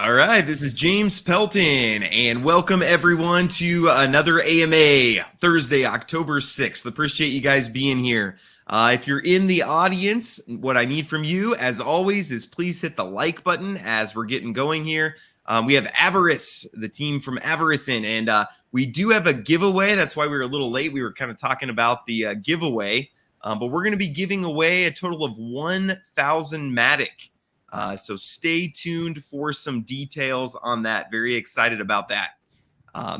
All right, this is James Pelton, and welcome everyone to another AMA Thursday, October 6th. Appreciate you guys being here. If you're in the audience, what I need from you, as always, is please hit the like button as we're getting going here. We have Avarice, the team from Avarice in, and we do have a giveaway. That's why we were a little late. We were kind of talking about the giveaway, but we're going to be giving away a total of 1,000 Matic. So stay tuned for some details on that. Very excited about that.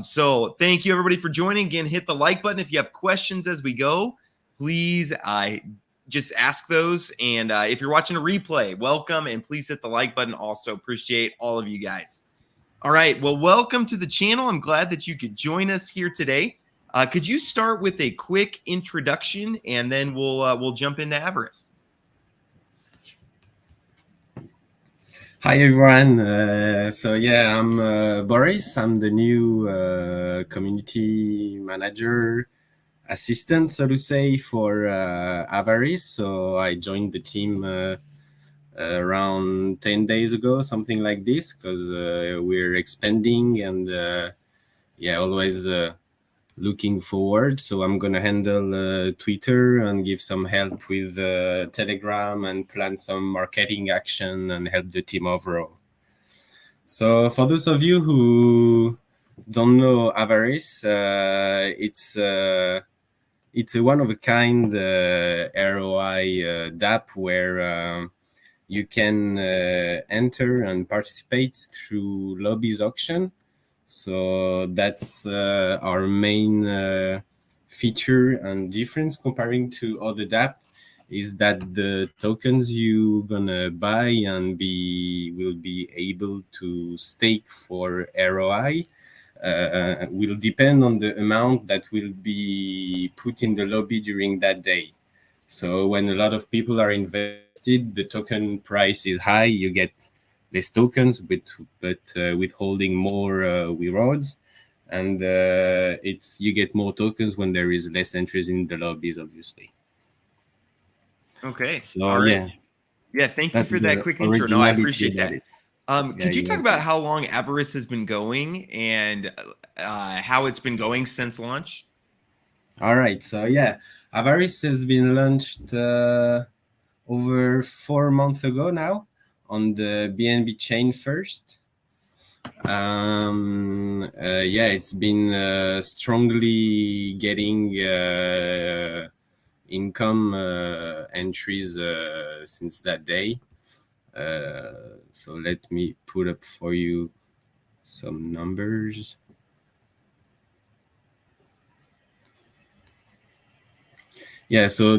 So thank you, everybody, for joining. Again, hit the like button. If you have questions as we go, please just ask those. And if you're watching a replay, welcome. And please hit the like button also. Appreciate all of you guys. All right. Well, welcome to the channel. I'm glad that you could join us here today. Could you start with a quick introduction, and then we'll jump into Avarice? Hi everyone. So yeah, I'm Boris. I'm the new community manager assistant, so to say, for Avarice. So I joined the team around 10 days ago, something like this, because we're expanding and yeah, always looking forward. So I'm gonna handle Twitter and give some help with Telegram and plan some marketing action and help the team overall. So for those of you who don't know Avarice, it's a one-of-a-kind ROI DApp where you can enter and participate through lobbies auction. So that's our main feature and difference comparing to other DApp is that the tokens you gonna buy and will be able to stake for ROI will depend on the amount that will be put in the lobby during that day. So when a lot of people are invested, the token price is high, you get less tokens, but withholding more rewards, and you get more tokens when there is less entries in the lobbies, obviously. Okay. So all right. Yeah. Thank you for that quick intro. No, I appreciate that. Could you talk about how long Avarice has been going and how it's been going since launch? All right. So yeah, Avarice has been launched over 4 months ago now on the BNB chain first. Yeah, it's been strongly getting income entries since that day. So let me put up for you some numbers. Yeah, so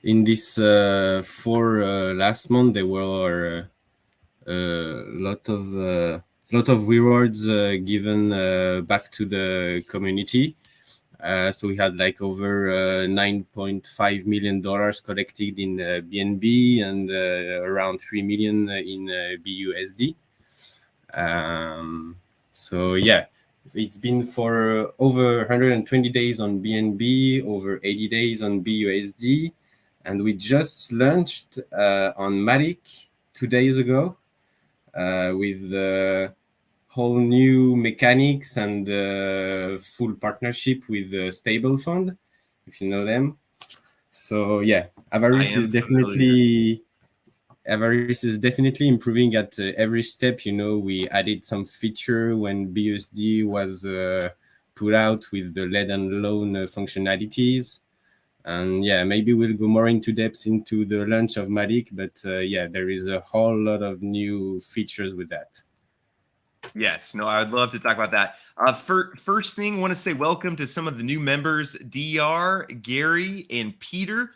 in this for last month there were a lot of rewards given back to the community. So we had like over $9.5 million collected in BNB and around 3 million in BUSD. So yeah, it's been for over 120 days on BNB, over 80 days on BUSD, and we just launched on Matic 2 days ago with whole new mechanics and full partnership with Stablefund, if you know them. So yeah, Avarice is definitely improving at every step. You know, we added some feature when BUSD was put out with the lead and loan functionalities. And yeah, maybe we'll go more into depth into the launch of Matic, but yeah, there is a whole lot of new features with that. Yes, no, I would love to talk about that. First thing, I want to say welcome to some of the new members, DR, Gary, and Peter.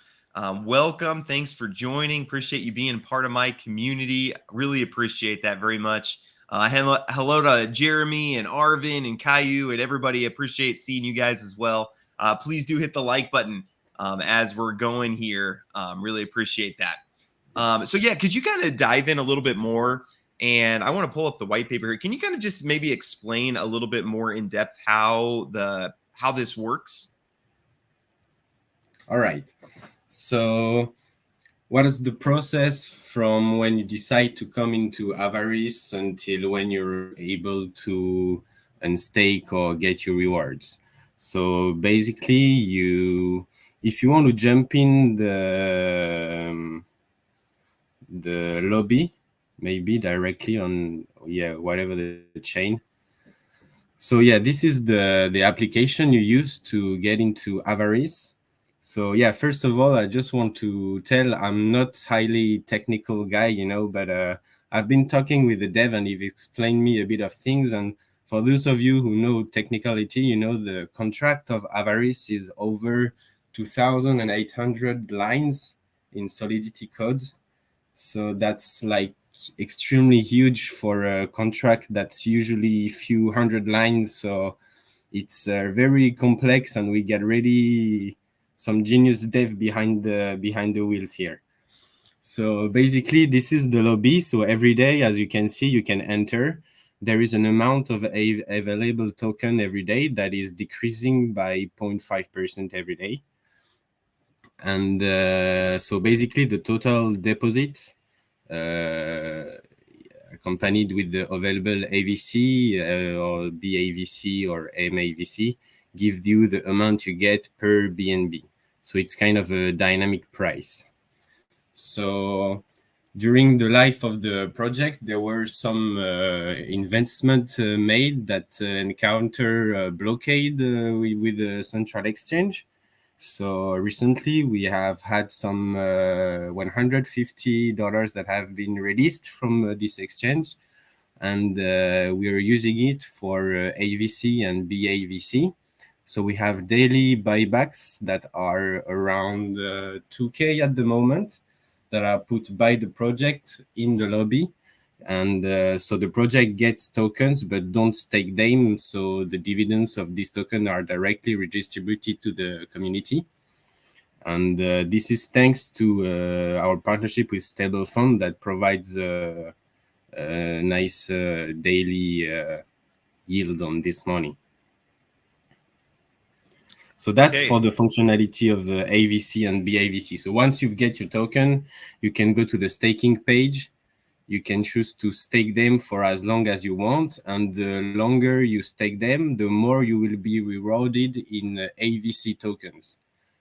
Welcome. Thanks for joining. Appreciate you being part of my community. Really appreciate that very much. Hello to Jeremy and Arvin and Caillou and everybody. Appreciate seeing you guys as well. Please do hit the like button as we're going here. Really appreciate that. So yeah, could you kind of dive in a little bit more? And I want to pull up the white paper here. Can you kind of just maybe explain a little bit more in depth how this works? All right. So what is the process from when you decide to come into Avarice until when you're able to unstake or get your rewards? So basically, if you want to jump in the lobby, maybe directly on whatever the chain. So this is the application you use to get into Avarice. So first of all, I just want to tell I'm not highly technical guy, but I've been talking with the dev and he's explained me a bit of things. And for those of you who know technicality, the contract of Avarice is over 2,800 lines in Solidity codes. So that's like extremely huge for a contract that's usually a few hundred lines. So it's very complex, and we get really some genius dev behind the wheels here. So basically, this is the lobby. So every day, as you can see, you can enter. There is an amount of available token every day that is decreasing by 0.5% every day. And so basically, the total deposit accompanied with the available AVC or BAVC or MAVC gives you the amount you get per BNB. So it's kind of a dynamic price. So during the life of the project, there were some investment made that encounter blockade with the central exchange. So recently we have had some $150 that have been released from this exchange, and we are using it for AVC and BAVC. So we have daily buybacks that are around 2K at the moment that are put by the project in the lobby. And so the project gets tokens but don't stake them, so the dividends of this token are directly redistributed to the community. And this is thanks to our partnership with Stablefund that provides a nice daily yield on this money. So that's for the functionality of AVC and BAVC. So once you get your token, you can go to the staking page. You can choose to stake them for as long as you want. And the longer you stake them, the more you will be rewarded in AVC tokens.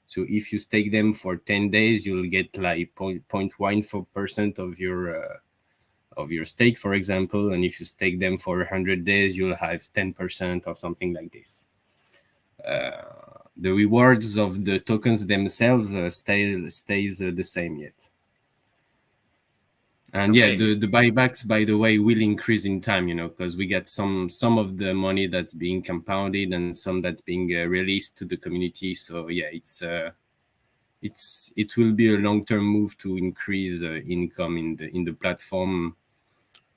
So if you stake them for 10 days, you'll get like 0.14% of your stake, for example. And if you stake them for 100 days, you'll have 10% or something like this. The rewards of the tokens themselves stays the same yet. And the buybacks, by the way, will increase in time, because we get some of the money that's being compounded and some that's being released to the community. So it will be a long-term move to increase income in the platform,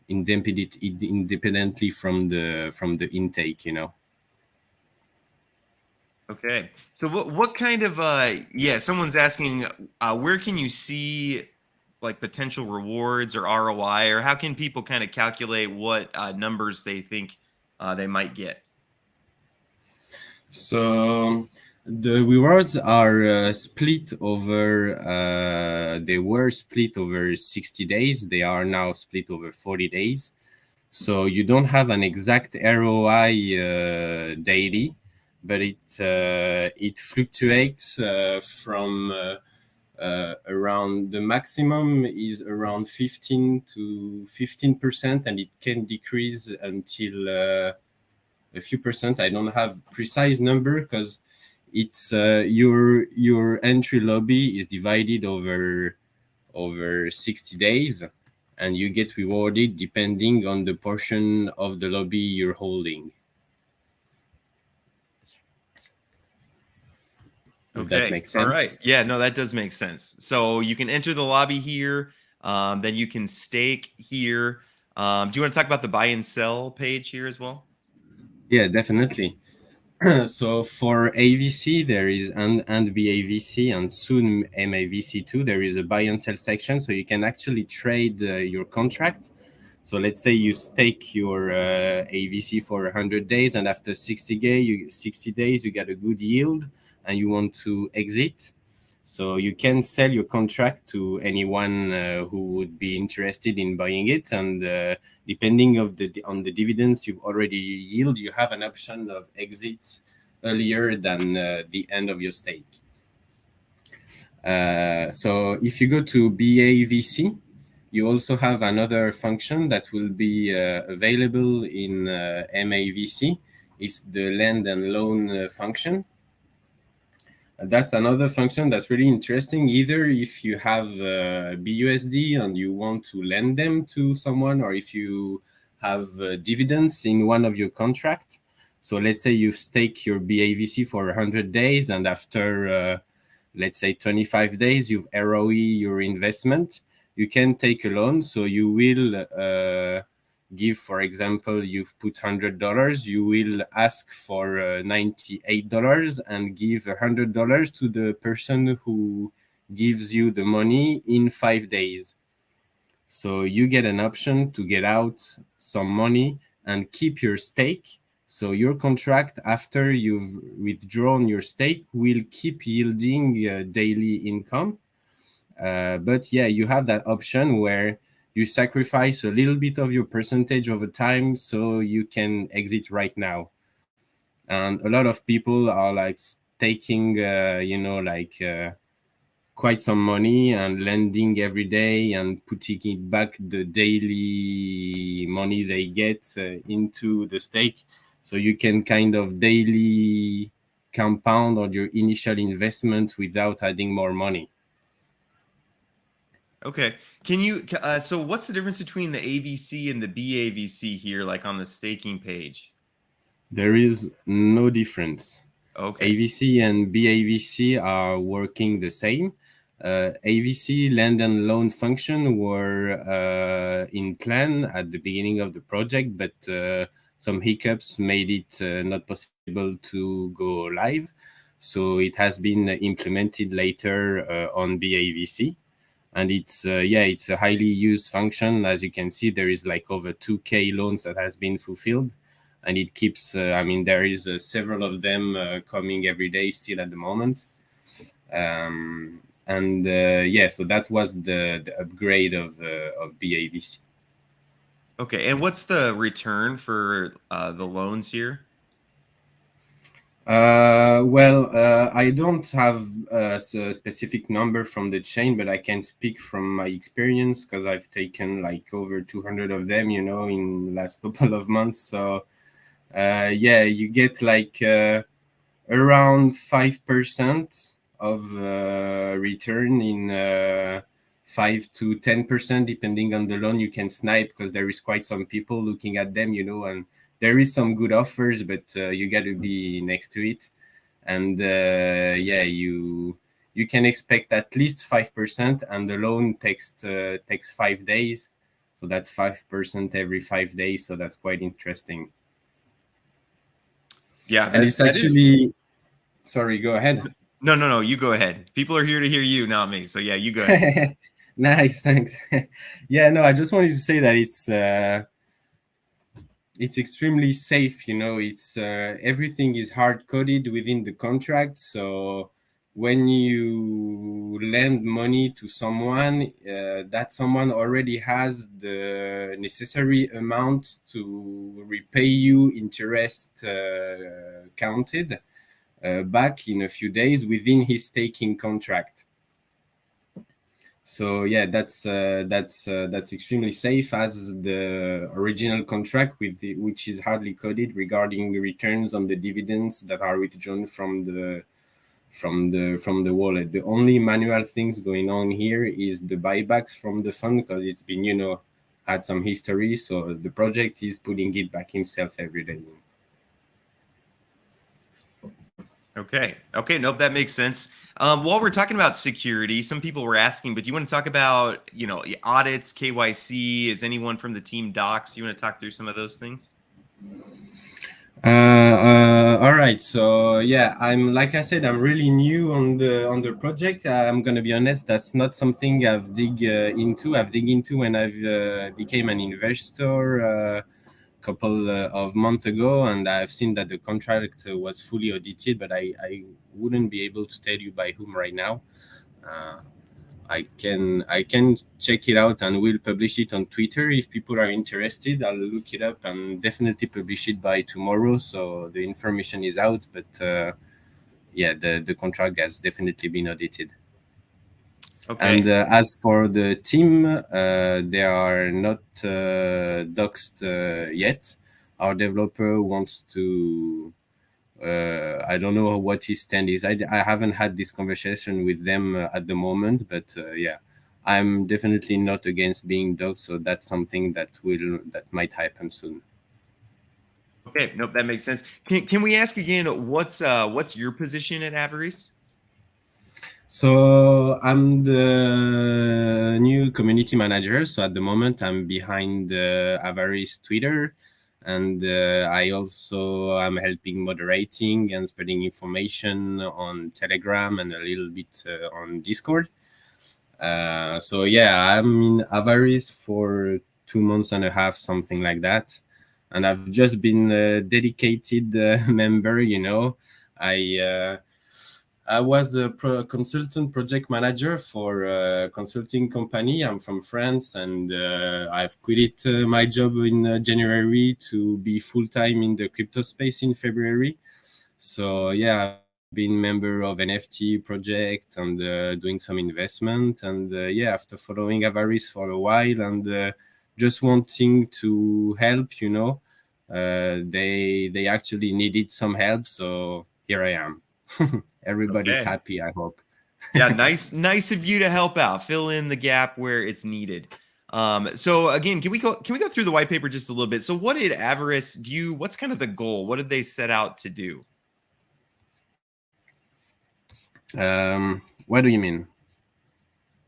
independently from the intake, Okay. So what kind of someone's asking where can you see like potential rewards or ROI, or how can people kind of calculate what numbers they think they might get? So the rewards are split over, they were split over 60 days. They are now split over 40 days. So you don't have an exact ROI daily, but it fluctuates from around, the maximum is around 15%, and it can decrease until a few percent. I don't have precise number because it's your entry lobby is divided over 60 days, and you get rewarded depending on the portion of the lobby you're holding. Okay. That makes sense. All right. Yeah, no, that does make sense. So you can enter the lobby here. Then you can stake here. Do you want to talk about the buy and sell page here as well? Yeah, definitely. So for AVC, there is and BAVC and soon MAVC too, there is a buy and sell section. So you can actually trade your contract. So let's say you stake your AVC for 100 days, and after 60 days, you get a good yield and you want to exit. So you can sell your contract to anyone who would be interested in buying it, and depending on the dividends you've already yield, you have an option of exit earlier than the end of your stake. So if you go to BAVC, you also have another function that will be available in MAVC. It's the lend and loan function. That's another function that's really interesting. Either if you have BUSD and you want to lend them to someone, or if you have dividends in one of your contract. So let's say you stake your BAVC for 100 days, and after let's say 25 days, you've ROE your investment. You can take a loan. So you will give, for example, you've put $100, you will ask for $98 and give $100 to the person who gives you the money in 5 days. So you get an option to get out some money and keep your stake. So your contract, after you've withdrawn your stake, will keep yielding daily income. But yeah, you have that option where you sacrifice a little bit of your percentage over time so you can exit right now. And a lot of people are like taking, quite some money and lending every day and putting it back the daily money they get into the stake. So you can kind of daily compound on your initial investment without adding more money. Okay. Can you, so what's the difference between the AVC and the BAVC here, like on the staking page? There is no difference. Okay. AVC and BAVC are working the same. AVC lend and loan function were in plan at the beginning of the project, but some hiccups made it not possible to go live. So it has been implemented later on BAVC. And it's it's a highly used function. As you can see, there is like over 2K loans that has been fulfilled, and it keeps there is several of them coming every day still at the moment. So that was the upgrade of BAVC. Okay. And what's the return for the loans here? I don't have a specific number from the chain, but I can speak from my experience because I've taken like over 200 of them, in the last couple of months. So you get like around 5% of return in 5 to 10%, depending on the loan you can snipe, because there is quite some people looking at them, and there is some good offers, but you got to be next to it. And you can expect at least 5%, and the loan takes 5 days. So that's 5% every 5 days. So that's quite interesting. Yeah, and it's actually. Sorry, go ahead. No, you go ahead. People are here to hear you, not me. So yeah, you go ahead. Nice, thanks. I just wanted to say that it's extremely safe. It's everything is hard coded within the contract. So when you lend money to someone, that someone already has the necessary amount to repay you interest counted back in a few days within his staking contract. So that's extremely safe, as the original contract which is hardly coded regarding returns on the dividends that are withdrawn from the wallet. The only manual things going on here is the buybacks from the fund, because it's been had some history. So the project is putting it back himself every day. Okay. Nope, that makes sense. While we're talking about security, some people were asking, but do you want to talk about, audits, KYC? Is anyone from the team docs? You want to talk through some of those things? All right. So I'm, like I said, I'm really new on the project. I'm gonna be honest. That's not something I've dig into when I've became an investor couple of months ago, and I've seen that the contract was fully audited, but I wouldn't be able to tell you by whom right now. I can check it out and we'll publish it on Twitter if people are interested. I'll look it up and definitely publish it by tomorrow, so the information is out. But yeah, the contract has definitely been audited. And Okay. as for the team, they are not doxed yet. Our developer wants to. I don't know what his stand is. I haven't had this conversation with them at the moment, but yeah, I'm definitely not against being doxed. So that's something that might happen soon. Okay. Nope, that makes sense. Can we ask again what's your position at Avarice? So I'm the new community manager. So at the moment, I'm behind Avarice Twitter, and I also am helping moderating and spreading information on Telegram and a little bit on Discord. So yeah, I'm in Avarice for 2 months and a half, something like that, and I've just been a dedicated member. I was a consultant project manager for a consulting company. I'm from France, and I've quit my job in January to be full-time in the crypto space in February. So yeah, I've been member of NFT project and doing some investment. And yeah, after following Avarice for a while and just wanting to help, they actually needed some help. So here I am. Everybody's Okay. happy, I hope. Yeah, nice of you to help out, fill in the gap where it's needed. So again, can we go through the white paper just a little bit? So what did Avarice do? What's kind of the goal? What did they set out to do? What do you mean?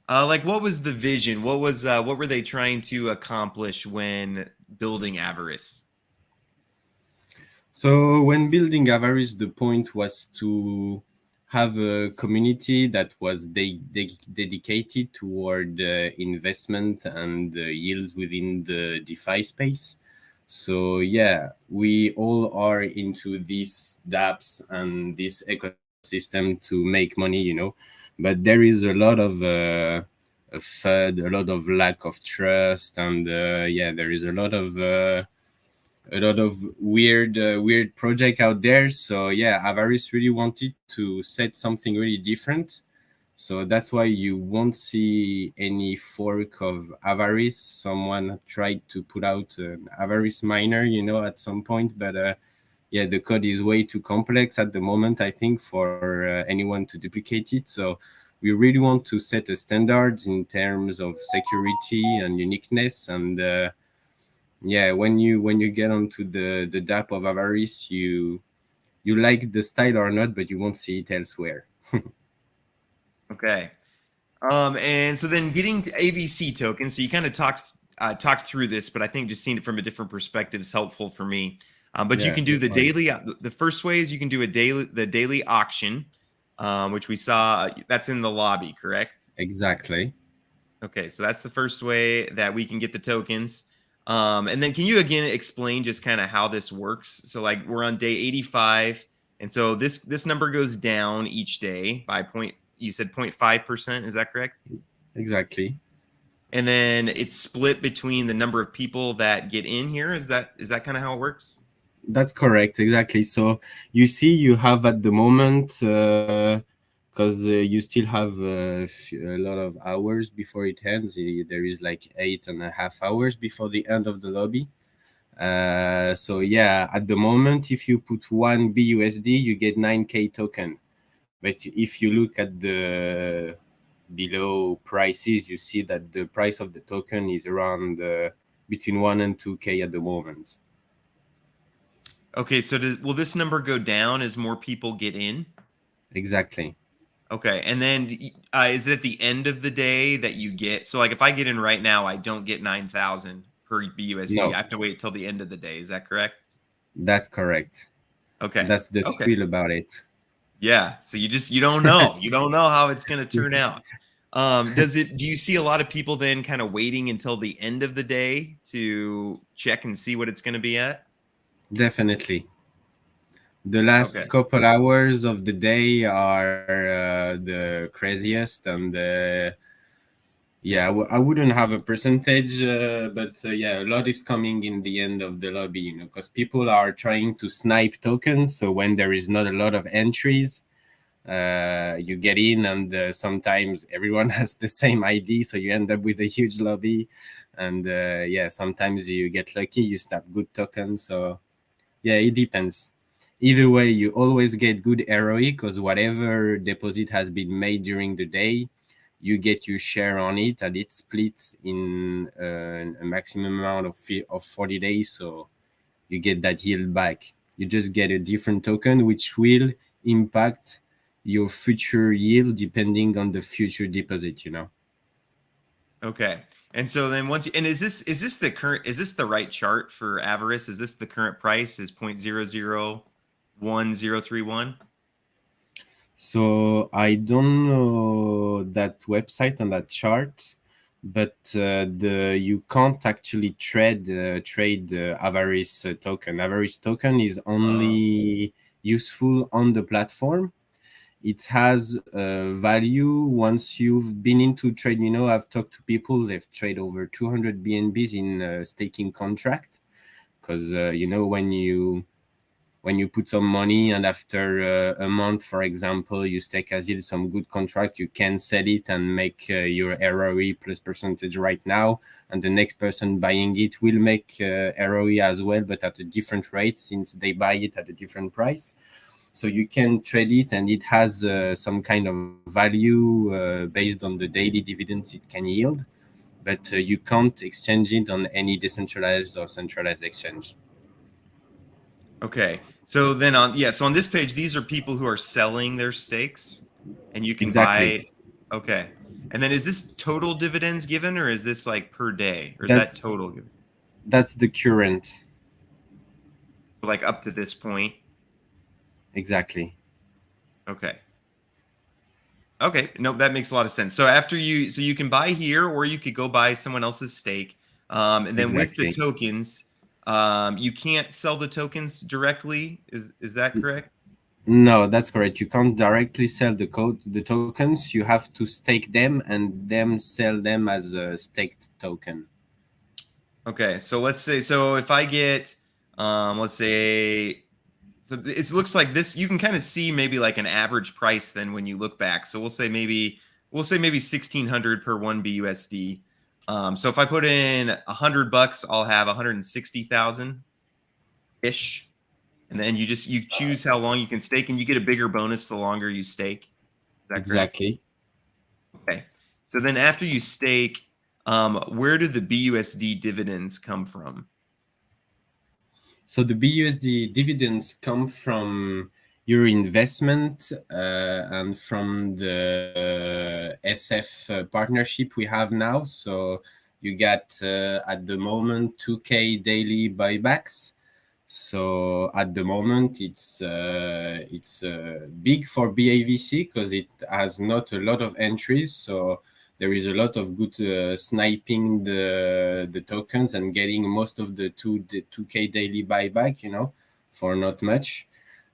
Like what was the vision? What were they trying to accomplish when building Avarice? So when building Avarice, the point was to have a community that was dedicated toward investment and yields within the DeFi space. So yeah, we all are into these dApps and this ecosystem to make money, but there is a lot of FUD, a lot of lack of trust, and yeah, there is a lot of weird project out there. So yeah, Avarice really wanted to set something really different. So that's why you won't see any fork of Avarice. Someone tried to put out an Avarice miner, at some point, but yeah, the code is way too complex at the moment, I think, for anyone to duplicate it. So we really want to set a standards in terms of security and uniqueness. And yeah, when you get onto the dApp of Avarice, you like the style or not, but you won't see it elsewhere. Okay. And so then getting AVC tokens. So you kind of talked through this, but I think just seeing it from a different perspective is helpful for me. But you Yeah, can do no the problem. daily. The first way is you can do the daily auction, which we saw. That's in the lobby, correct? Exactly. Okay, so that's the first way that we can get the tokens. And then can you again explain just kind of how this works? So like we're on day 85, and so this number goes down each day by you said 0.5%, is that correct? Exactly. And then it's split between the number of people that get in here. Is that kind of how it works? That's correct. Exactly. So you see, you have at the moment, because you still have a lot of hours before it ends. There is like 8.5 hours before the end of the lobby. So yeah, at the moment, if you put one BUSD, you get 9K token. But if you look at the below prices, you see that the price of the token is around between 1 and 2K at the moment. Okay, so will this number go down as more people get in? Exactly. Okay, and then is it at the end of the day that you get? So like if I get in right now, I don't get 9,000 per BUSD. I No, have to wait till the end of the day. Is that correct? that's correct. Okay. That's the Okay. thrill about it. Yeah. So you don't know. You don't know how it's going to turn out. Do you see a lot of people then kind of waiting until the end of the day to check and see what it's going to be at? Definitely. The last Okay. couple hours of the day are the craziest, and yeah, I wouldn't have a percentage, but yeah, a lot is coming in the end of the lobby, you know, because people are trying to snipe tokens. So when there is not a lot of entries, you get in, and sometimes everyone has the same ID, so you end up with a huge lobby. And yeah, sometimes you get lucky, you snap good tokens. So yeah, it depends. Either way, you always get good ROE because whatever deposit has been made during the day, you get your share on it, and it splits in a maximum amount of 40 days. So you get that yield back. You just get a different token, which will impact your future yield depending on the future deposit, you know. Okay. And so then once you, and is this the current, is this the right chart for Avarice? Is this the current price is 0.001031? So I don't know that website and that chart, but the you can't actually trade the Avarice token. Avarice token is only useful on the platform. It has value once you've been into trade. You know, I've talked to people, they've traded over 200 BNBs in staking contract, because you know, when you put some money, and after a month, for example, you stake as it some good contract, you can sell it and make your ROE plus percentage right now, and the next person buying it will make ROE as well, but at a different rate since they buy it at a different price. So you can trade it, and it has some kind of value based on the daily dividends it can yield, but you can't exchange it on any decentralized or centralized exchange. Okay. So then on, yeah, so on this page, these are people who are selling their stakes and you can buy. Exactly. Okay. And then is this total dividends given or is this like per day or is that That's total given? that's the current. Like up to this point? Exactly. Okay. Okay. No, that makes a lot of sense. So after you, so you can buy here or you could go buy someone else's stake. And then with the Exactly. tokens, you can't sell the tokens directly. Is that correct? No, that's correct. You can't directly sell the tokens. You have to stake them and then sell them as a staked token. Okay, so let's say, so if I get, let's say, so it looks like this, you can kind of see maybe like an average price then when you look back. So we'll say maybe 1600 per one BUSD. So if I put in $100, I'll have 160,000 ish, and then you choose how long you can stake, and you get a bigger bonus the longer you stake. Is that correct? Exactly. Okay. So then after you stake, where do the BUSD dividends come from? So the BUSD dividends come from your investment and from the SF partnership we have now. So you get at the moment 2K daily buybacks. So at the moment it's big for BAVC because it has not a lot of entries. So there is a lot of good sniping the tokens and getting most of the 2K daily buyback, you know, for not much.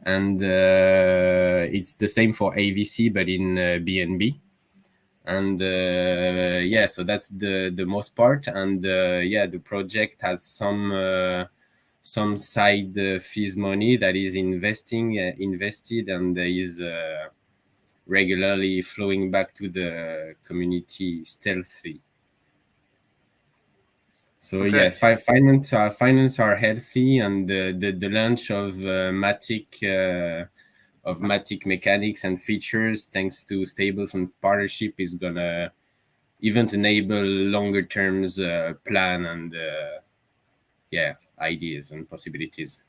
And it's the same for AVC, but in BNB. And yeah, so that's the most part. And yeah, the project has some side fees money that is invested and is regularly flowing back to the community stealthily. So yeah, Okay. finance are healthy, and the launch of Matic mechanics and features, thanks to Stablefund partnership, is gonna even enable longer terms plan and yeah, ideas and possibilities.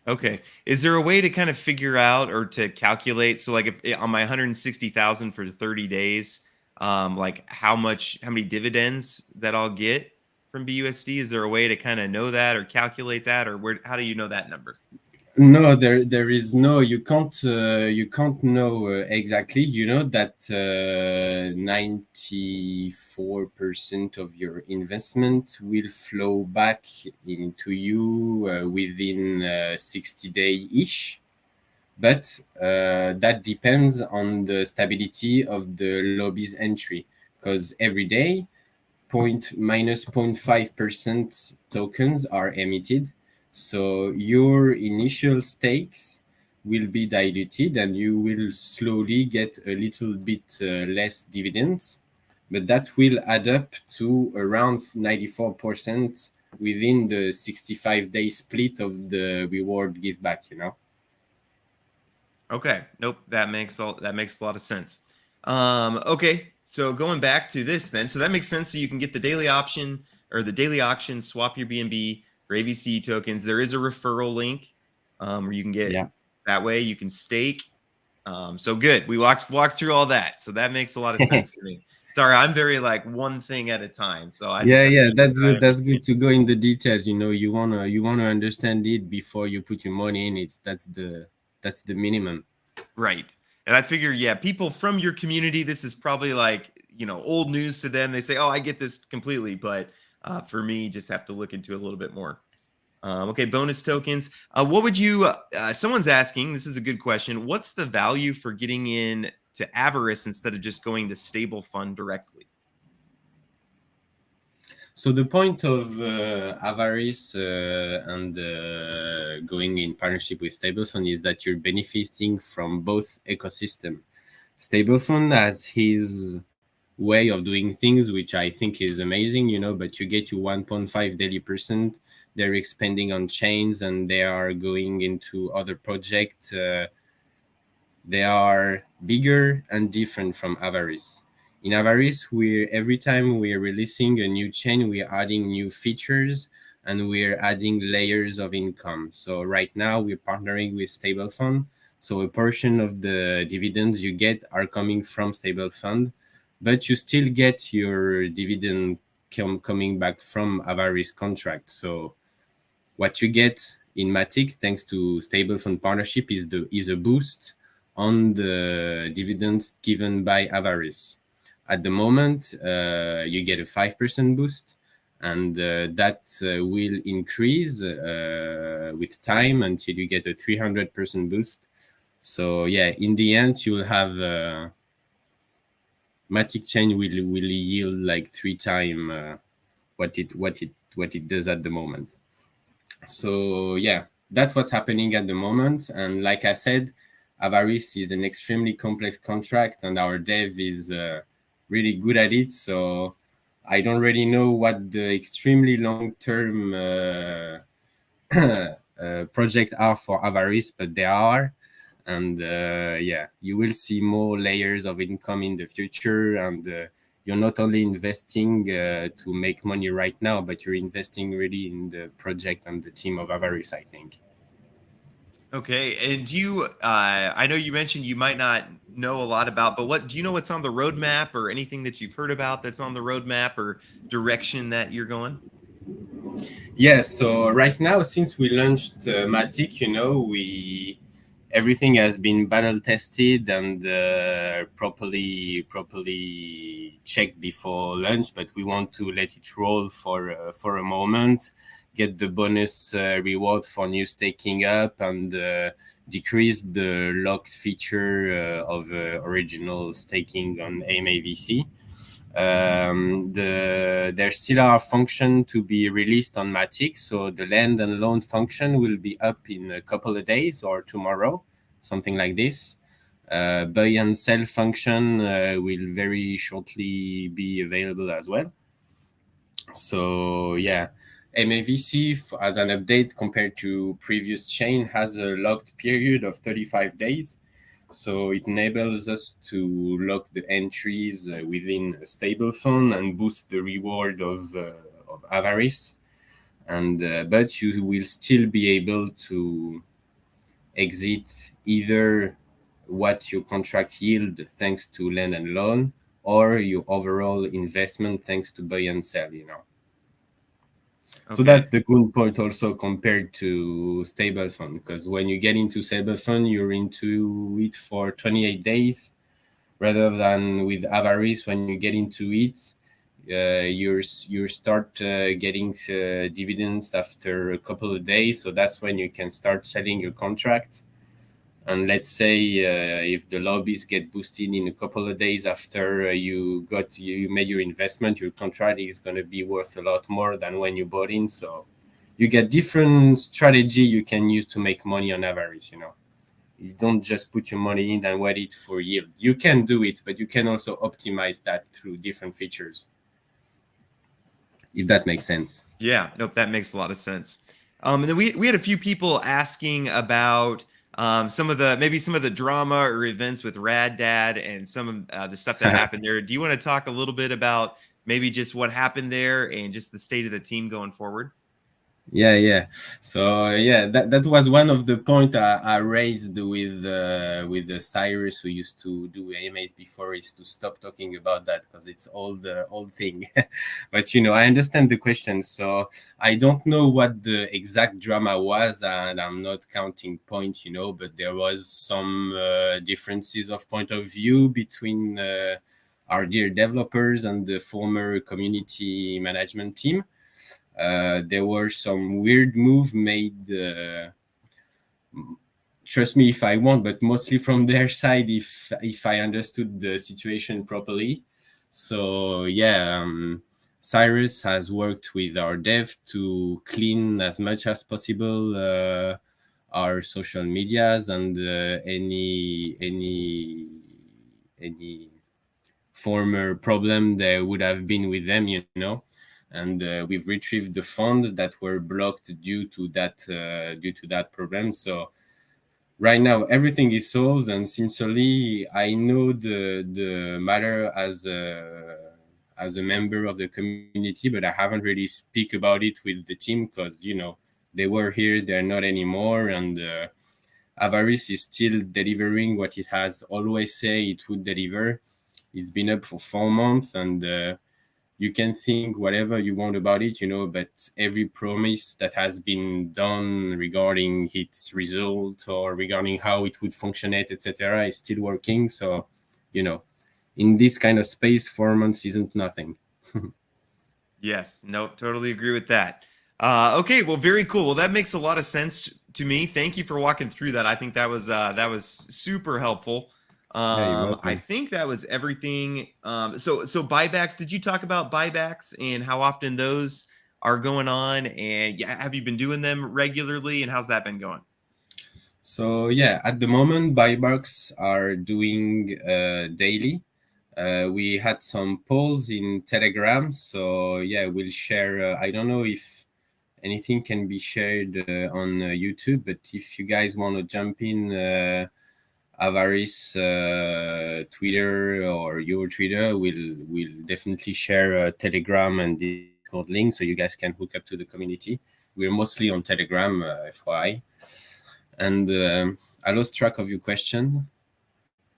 Okay. Is there a way to kind of figure out or to calculate? So like if on my 160,000 for 30 days, like how many dividends that I'll get from BUSD? Is there a way to kind of know that or calculate that, or how do you know that number? No, there is no. You can't know exactly. You know that 94% of your investment will flow back into you within 60 day ish. but that depends on the stability of the lobby's entry, because every day minus 0.5% tokens are emitted. So your initial stakes will be diluted and you will slowly get a little bit less dividends, but that will add up to around 94% within the 65-day split of the reward give back, you know? Okay. Nope. That makes a lot of sense. Okay. So going back to this then, so that makes sense. So you can get the daily option or the daily auction, swap your BNB for AVC tokens. There is a referral link where you can get Yeah. that way. You can stake. So good. We walked through all that. So that makes a lot of sense to me. Sorry, I'm very like one thing at a time. So I just Yeah, have to yeah, make that's sure I good. That's understand. good to go in the details. You know, you wanna understand it before you put your money in it. That's the minimum. Right. And I figure, yeah, people from your community, this is probably like, old news to them. They say, oh, I get this completely. But for me, just have to look into it a little bit more. Okay, bonus tokens. What would you, someone's asking, this is a good question. What's the value for getting in to Avarice instead of just going to Stablefund directly? So the point of Avarice and going in partnership with Stablefund is that you're benefiting from both ecosystem. Stablefund has his way of doing things, which I think is amazing, you know, but you get to 1.5 daily percent. They're expanding on chains and they are going into other projects. They are bigger and different from Avarice. In Avarice, we're every time we're releasing a new chain, we're adding new features and we're adding layers of income. So right now we're partnering with Stablefund. So a portion of the dividends you get are coming from Stablefund, but you still get your dividend coming back from Avarice contract. So what you get in Matic, thanks to Stablefund partnership, is a boost on the dividends given by Avarice. At the moment, you get a 5% boost, and that will increase with time until you get a 300% boost. So yeah, in the end, you'll have Matic chain will yield like 3 times what it does at the moment. So yeah, that's what's happening at the moment. And like I said, Avarice is an extremely complex contract, and our dev is really good at it. So I don't really know what the extremely long-term project are for Avarice, but they are. And yeah, you will see more layers of income in the future. And you're not only investing to make money right now, but you're investing really in the project and the team of Avarice, I think. Okay. And I know you mentioned you might not know a lot about, but do you know what's on the roadmap or anything that you've heard about that's on the roadmap or direction that you're going? Yeah, so right now, since we launched Matic, you know, we everything has been battle tested and properly checked before launch. But we want to let it roll for a moment, get the bonus reward for new staking up, and decrease the locked feature of original staking on AMAVC. There still are function to be released on Matic, so the lend and loan function will be up in a couple of days or tomorrow, something like this. Buy and sell function will very shortly be available as well. So yeah, MAVC as an update compared to previous chain has a locked period of 35 days. So it enables us to lock the entries within a stable fund and boost the reward of Avarice. And but you will still be able to exit either what your contract yield thanks to lend and loan, or your overall investment thanks to buy and sell. You know. So Okay. that's the good point also compared to stable fund, because when you get into stable fund, you're into it for 28 days rather than with Avarice. When you get into it, you start getting dividends after a couple of days. So that's when you can start selling your contract. And let's say if the lobbies get boosted in a couple of days after you made your investment, your contract is going to be worth a lot more than when you bought in. So you get different strategy you can use to make money on Avarice. You don't just put your money in and wait it for yield. You can do it, but you can also optimize that through different features, if that makes sense. Yeah, nope, that makes a lot of sense. And then we had a few people asking about some of the drama or events with Rad Dad and some of the stuff that happened there. Do you want to talk a little bit about maybe just what happened there and just the state of the team going forward? Yeah. So that was one of the point I raised with Cyrus, who used to do AMAs before, is to stop talking about that because it's old thing. But I understand the question. So I don't know what the exact drama was, and I'm not counting points, but there was some differences of point of view between our dear developers and the former community management team. There were some weird moves made, trust me if I want, but mostly from their side if I understood the situation properly. So Cyrus has worked with our dev to clean as much as possible our social medias and any former problem there would have been with them, and we've retrieved the fund that were blocked due to that problem. So right now everything is solved, and sincerely I know the matter as a member of the community, but I haven't really speak about it with the team because they were here, they're not anymore, and Avarice is still delivering what it has always say it would deliver. It's been up for 4 months, and you can think whatever you want about it, but every promise that has been done regarding its result or regarding how it would functionate, etc., is still working. So, in this kind of space, 4 months isn't nothing. Yes, nope, totally agree with that. Okay, well, very cool. Well, that makes a lot of sense to me. Thank you for walking through that. I think that was super helpful. Yeah, you're I welcome. think that was everything. So buybacks. Did you talk about buybacks and how often those are going on? And have you been doing them regularly? And how's that been going? So at the moment, buybacks are doing daily. We had some polls in Telegram, so we'll share. I don't know if anything can be shared on YouTube, but if you guys want to jump in, Avarice Twitter or your Twitter, we'll definitely share a Telegram and Discord link so you guys can hook up to the community. We're mostly on Telegram, FYI. And I lost track of your question.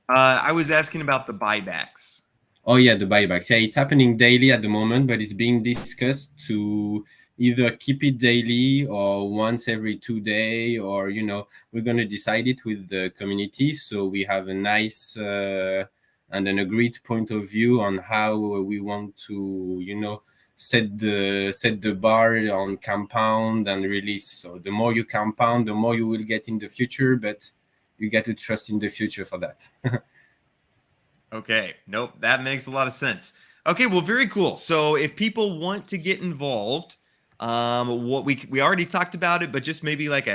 I was asking about the buybacks. Oh yeah, the buybacks. Yeah, it's happening daily at the moment, but it's being discussed to either keep it daily or once every 2 days, or we're going to decide it with the community, so we have a nice and an agreed point of view on how we want to set the bar on compound and release. So the more you compound, the more you will get in the future, but you get to trust in the future for that. Okay, nope, that makes a lot of sense. Okay, well, very cool. So if people want to get involved, what we already talked about it, but just maybe like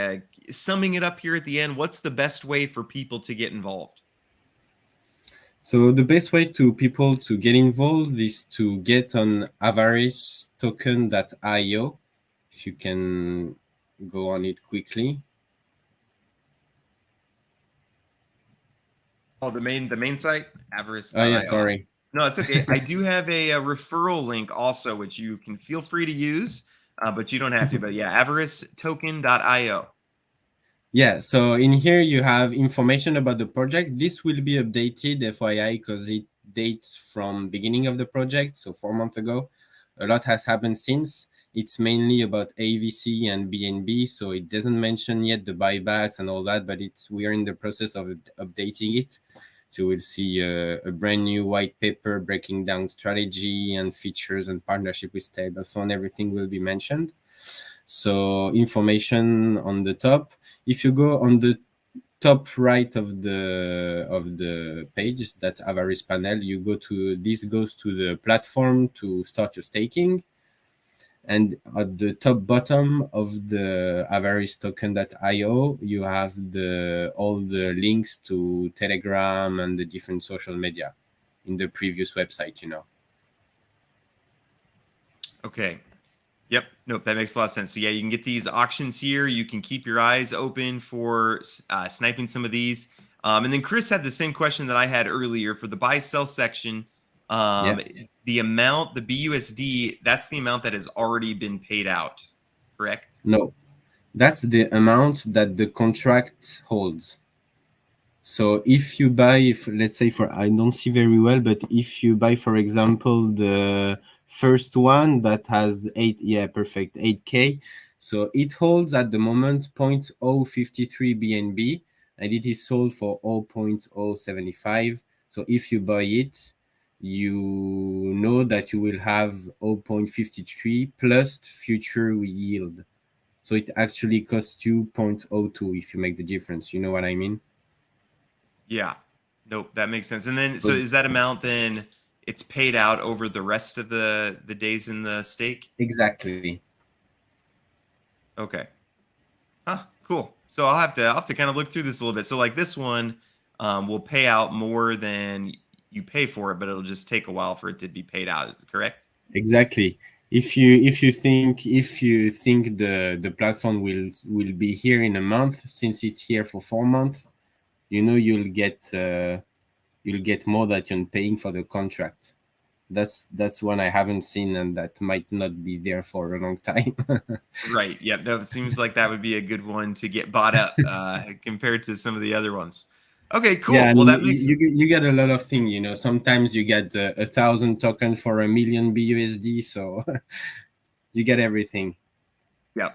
summing it up here at the end, what's the best way for people to get involved? So the best way to people to get involved is to get on avaricetoken.io. If you can go on it quickly. Oh, the main site, Avarice. Oh yeah, sorry. No, it's okay. I do have a referral link also, which you can feel free to use, but you don't have to. But yeah, avaricetoken.io. Yeah, so in here you have information about the project. This will be updated, FYI, because it dates from beginning of the project, so 4 months ago. A lot has happened since. It's mainly about AVC and BNB, so it doesn't mention yet the buybacks and all that, but we are in the process of updating it. So we'll see a brand new white paper breaking down strategy and features and partnership with Stablefund. Everything will be mentioned. So information on the top. If you go on the top right of the page, that's Avarice panel. You go to this, goes to the platform to start your staking. And at the top bottom of the Avarice token.io, you have all the links to Telegram and the different social media in the previous website, Okay. Yep. Nope. That makes a lot of sense. So yeah, you can get these auctions here. You can keep your eyes open for sniping some of these. And then Chris had the same question that I had earlier for the buy sell section. Yeah. The amount, the BUSD, that's the amount that has already been paid out, correct? No, that's the amount that the contract holds. So if you buy, let's say I don't see very well, but if you buy, for example, the first one that has 8K. So it holds at the moment 0.053 BNB, and it is sold for 0.075. So if you buy it, you know that you will have 0.53 plus future yield. So it actually costs you 0.02 if you make the difference. You know what I mean? Yeah. Nope. That makes sense. And then, so So is that amount then it's paid out over the rest of the days in the stake? exactly. Okay. Huh, cool. So I'll have to kind of look through this a little bit. So like this one will pay out more than you pay for it, but it'll just take a while for it to be paid out. Correct? Exactly. If you think the platform will be here in a month, since it's here for 4 months, you'll get more that you're paying for the contract. That's one I haven't seen, and that might not be there for a long time. Right. Yeah. No, it seems like that would be a good one to get bought up compared to some of the other ones. Okay, Yeah, I cool. Well, mean, that makes you get a lot of things. Sometimes you get 1,000 token for 1,000,000 BUSD, so you get everything. yeah.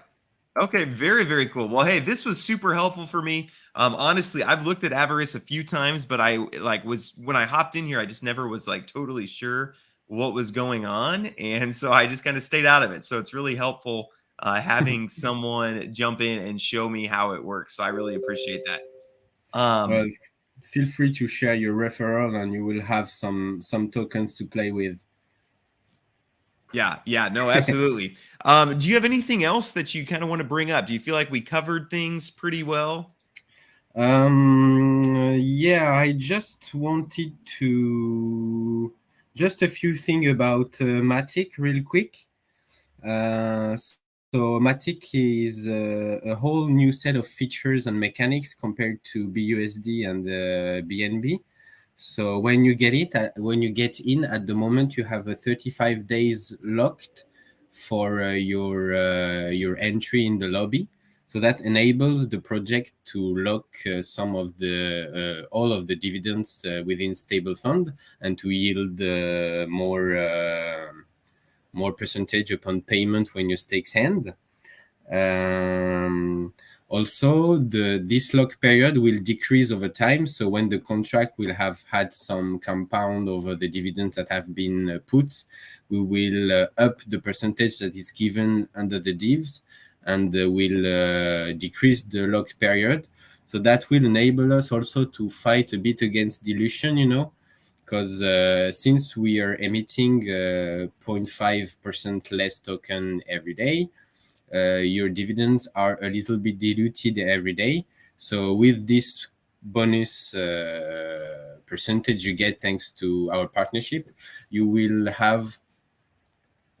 Okay, very, very cool. Well, hey, this was super helpful for me. Honestly, I've looked at Avarice a few times, but I like was when I hopped in here, I just never was like totally sure what was going on, and so I just kind of stayed out of it. So it's really helpful having someone jump in and show me how it works. So I really appreciate that. Well, Um, feel free to share your referral, and you will have some tokens to play with. yeah, no, absolutely. Do you have anything else that you kind of want to bring up? Do you feel like we covered things pretty well? Yeah, I just wanted to just a few things about Matic real quick. So Matic is a whole new set of features and mechanics compared to BUSD and BNB. So when you get in at the moment, you have a 35 days locked for your entry in the lobby. So that enables the project to lock some of the all of the dividends within Stablefund and to yield more percentage upon payment when your stakes end. Also, this lock period will decrease over time. So when the contract will have had some compound over the dividends that have been put, we will up the percentage that is given under the divs, and will decrease the lock period. So that will enable us also to fight a bit against dilution, because since we are emitting 0.5% less token every day, your dividends are a little bit diluted every day. So with this bonus percentage you get thanks to our partnership, you will have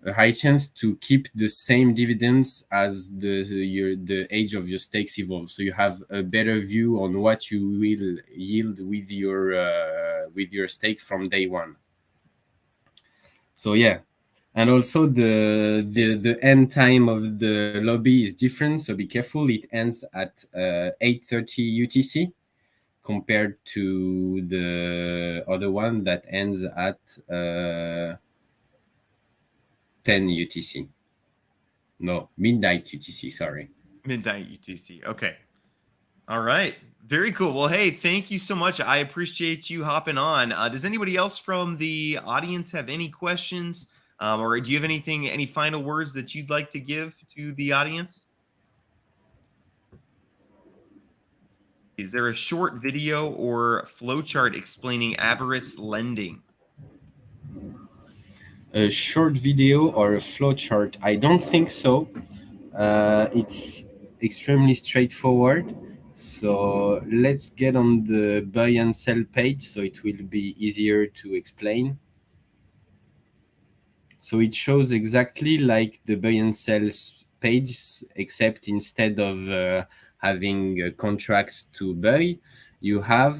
a high chance to keep the same dividends as the age of your stakes evolves. So you have a better view on what you will yield with your stake from day one. So yeah, and also the end time of the lobby is different. So be careful; it ends at 8:30 UTC compared to the other one that ends at 10 UTC. No, midnight UTC. Sorry. Midnight UTC. Okay. All right. Very cool. Well, hey, thank you so much. I appreciate you hopping on. Does anybody else from the audience have any questions? Or do you have any final words that you'd like to give to the audience? Is there a short video or flowchart explaining Avarice lending? A short video or a flowchart? I don't think so. It's extremely straightforward. So let's get on the buy and sell page so it will be easier to explain. So it shows exactly like the buy and sell page, except instead of having contracts to buy, you have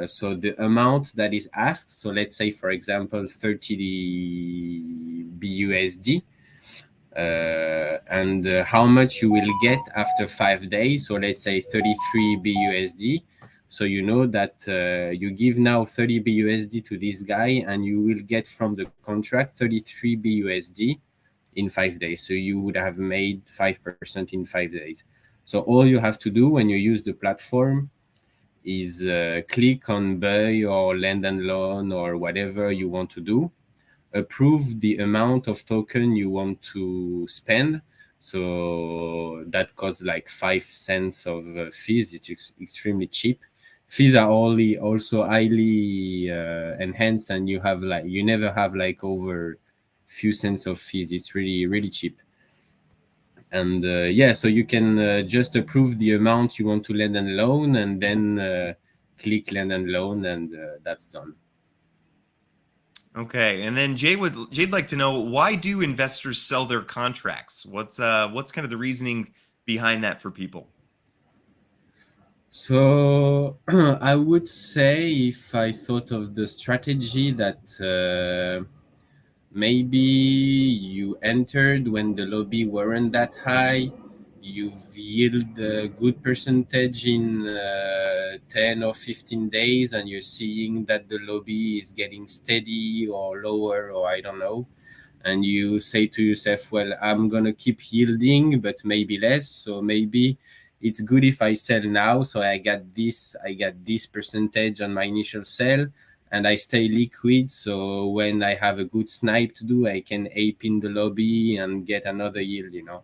so the amount that is asked. So let's say, for example, 30 BUSD. And how much you will get after 5 days. So let's say 33 BUSD. So you know that you give now 30 BUSD to this guy, and you will get from the contract 33 BUSD in 5 days. So you would have made 5% in 5 days. So all you have to do when you use the platform is click on buy or lend and loan or whatever you want to do, approve the amount of token you want to spend. So that costs like 5 cents of fees. It's extremely cheap. Fees are only also highly enhanced, and you never have like over few cents of fees. It's really cheap. And so you can just approve the amount you want to lend and loan, and then click lend and loan, and that's done. Okay, and then Jay'd like to know, why do investors sell their contracts? What's kind of the reasoning behind that for people? So I would say, if I thought of the strategy, that maybe you entered when the lobby weren't that high, you've yield a good percentage in 10 or 15 days, and you're seeing that the lobby is getting steady or lower, or I don't know. And you say to yourself, well, I'm going to keep yielding, but maybe less. So maybe it's good if I sell now. So I get this percentage on my initial sell, and I stay liquid. So when I have a good snipe to do, I can ape in the lobby and get another yield, Yeah,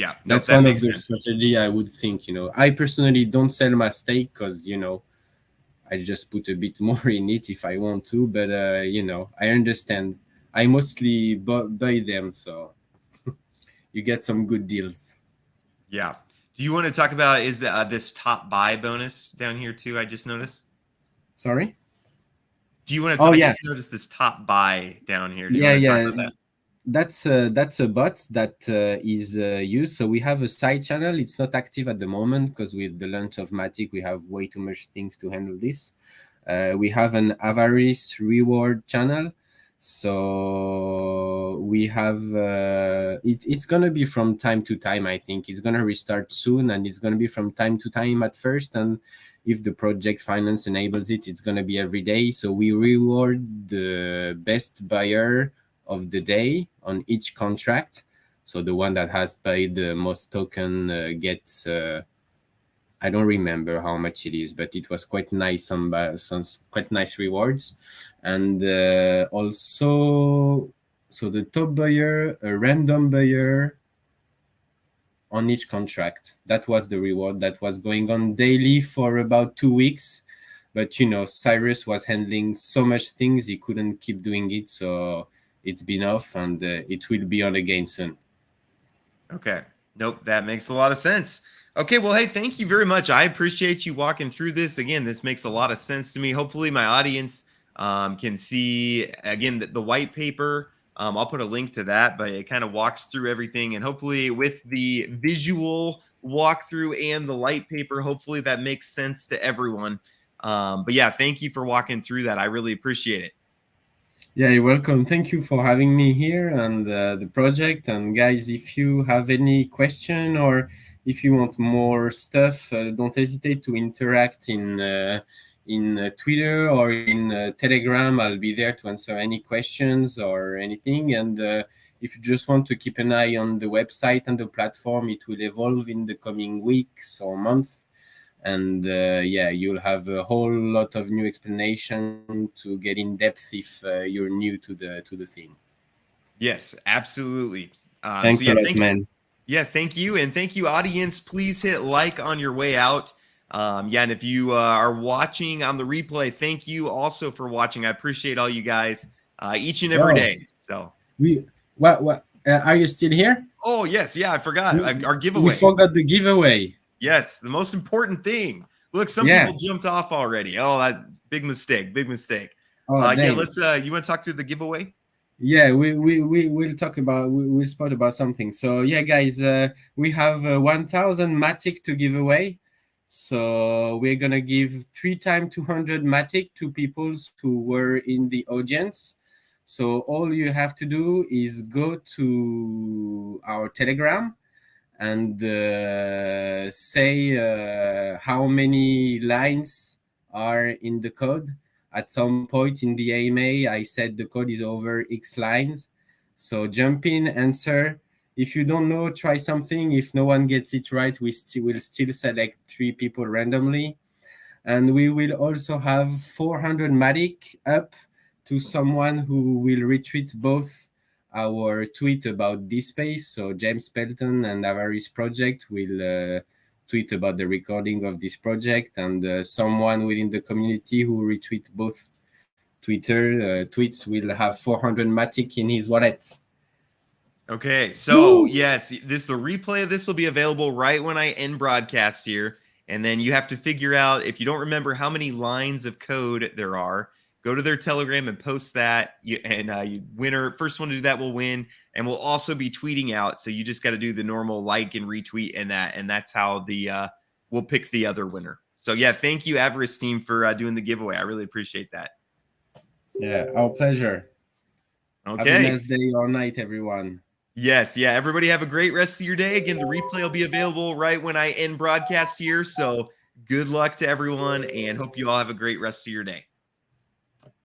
nope, That's that one of makes the sense. strategy I would think, I personally don't sell my stake because, I just put a bit more in it if I want to, but I understand. I mostly buy them, so you get some good deals. Yeah. Do you want to talk about this top buy bonus down here too? I just noticed. Sorry? Do you want to? Oh I yeah, just noticed this top buy down here. Do you yeah, want to talk yeah. about that? That's a bot that is used. So we have a side channel. It's not active at the moment because with the launch of Matic, we have way too much things to handle this. We have an Avarice reward channel. So we have it's gonna be from time to time. I think it's gonna restart soon, and it's gonna be from time to time at first. And if the project finance enables it, it's gonna be every day. So we reward the best buyer of the day on each contract. So the one that has paid the most token gets I don't remember how much it is, but it was quite nice. Some quite nice rewards, and also, so the top buyer, a random buyer on each contract. That was the reward that was going on daily for about 2 weeks. But Cyrus was handling so much things, he couldn't keep doing it, so it's been off, and it will be on again soon. Okay. Nope, that makes a lot of sense. Okay, well, hey, thank you very much. I appreciate you walking through this. Again, this makes a lot of sense to me. Hopefully, my audience can see, again, the white paper. I'll put a link to that, but it kind of walks through everything. And hopefully, with the visual walkthrough and the light paper, hopefully that makes sense to everyone. But yeah, thank you for walking through that. I really appreciate it. Yeah, you're welcome. Thank you for having me here and the project. And guys, if you have any question or if you want more stuff, don't hesitate to interact in Twitter or in Telegram. I'll be there to answer any questions or anything. And if you just want to keep an eye on the website and the platform, it will evolve in the coming weeks or months. And you'll have a whole lot of new explanation to get in depth if you're new to the thing. Yes, absolutely. So Thanks a yeah, lot, thank you. man. Yeah, thank you. And thank you, audience. Please hit like on your way out. Yeah, and if you are watching on the replay, thank you also for watching. I appreciate all you guys each and every Oh, day. So, what? Are you still here? oh, yes. Yeah, I forgot our We giveaway. forgot the giveaway. Yes, the most important thing. Look, some Yeah. people jumped off already. Oh, that big mistake. Big mistake. Oh, Yeah, dang. let's you want to talk through the giveaway? Yeah, we'll talk about we'll spot about something. So yeah, guys, we have 1,000 Matic to give away. So we're gonna give 3 times 200 Matic to people who were in the audience. So all you have to do is go to our Telegram and say how many lines are in the code. At some point in the AMA, I said the code is over X lines. So jump in, answer. If you don't know, try something. If no one gets it right, we will still select 3 people randomly. And we will also have 400 Matic up to someone who will retweet both our tweet about this space. So James Pelton and Avarice project will tweet about the recording of this project, and someone within the community who retweet both Twitter tweets will have 400 Matic in his wallet. Okay, so yes, the replay of this will be available right when I end broadcast here. And then you have to figure out, if you don't remember how many lines of code there are, go to their Telegram and post that. First one to do that will win. And we'll also be tweeting out. So you just got to do the normal like and retweet and that's how we'll pick the other winner. So yeah, thank you, Avarice team, for doing the giveaway. I really appreciate that. Yeah, our pleasure. Okay. Have a nice day or night, everyone. Yes, yeah. Everybody have a great rest of your day. Again, the replay will be available right when I end broadcast here. So good luck to everyone and hope you all have a great rest of your day.